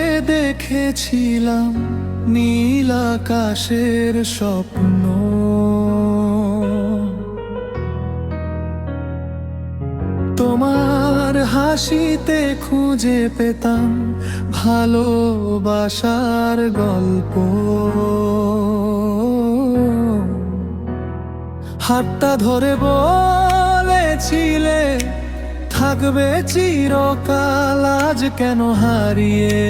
চোখে দেখেছিলাম নীল আকাশের স্বপ্ন, তোমার হাসিতে খুঁজে পেতাম ভালোবাসার গল্প। হাতটা ধরে বলেছিলে থাকবে চিরকাল, আজ কেন হারিয়ে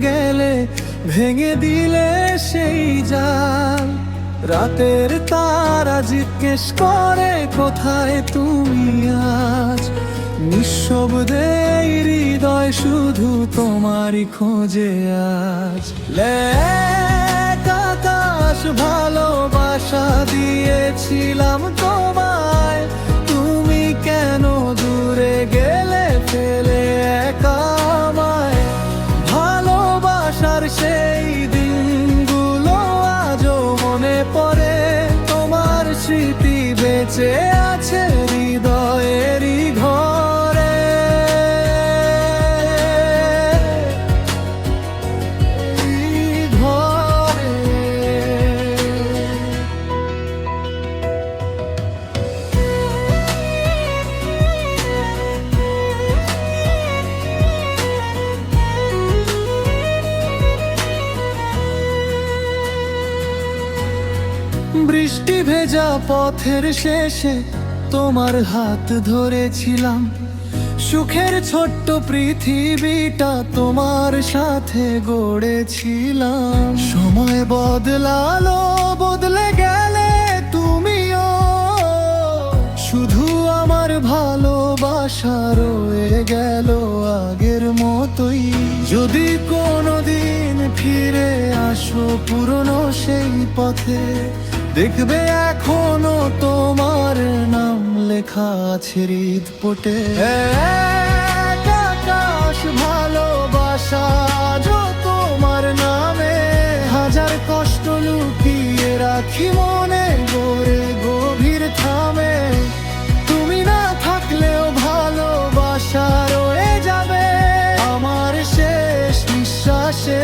গেলে, ভেঙে দিলে সেই জাল। রাতের তারা জিজ্ঞেস করে কোথায় তুমি আজ, নিঃশব্দে হৃদয় শুধু তোমারই খোঁজে আজ। আকাশ ভালোবাসা দিয়েছিলাম তোমায়, তুমি কেন দূরে গেলে ফেলে একা আমায়। ভালোবাসার সেই দিনগুলো আজও মনে পড়ে, তোমার স্মৃতি বেঁচে আছে হৃদয়েরই ঘরে। বৃষ্টি ভেজা পথের শেষে তোমার হাত ধরেছিলাম, সুখের ছোট্ট পৃথিবীটা তোমার সাথে গড়েছিলাম। সময় বদলালো, বদলে গেলে তুমিও, শুধু আমার ভালোবাসা রয়ে গেল আগের মতোই। যদি কোনোদিন ফিরে আসো পুরনো সেই পথে, দেখবে এখনো তোমার নাম লেখা আছে হৃদপটে। আকাশ ভালোবাসা যো তোমার নামে, হাজার কষ্ট লুকিয়ে রাখি মনে গড়ে গভীর থামে। তুমি না থাকলেও ভালোবাসা রয়ে যাবে আমার শেষ নিঃশ্বাসে।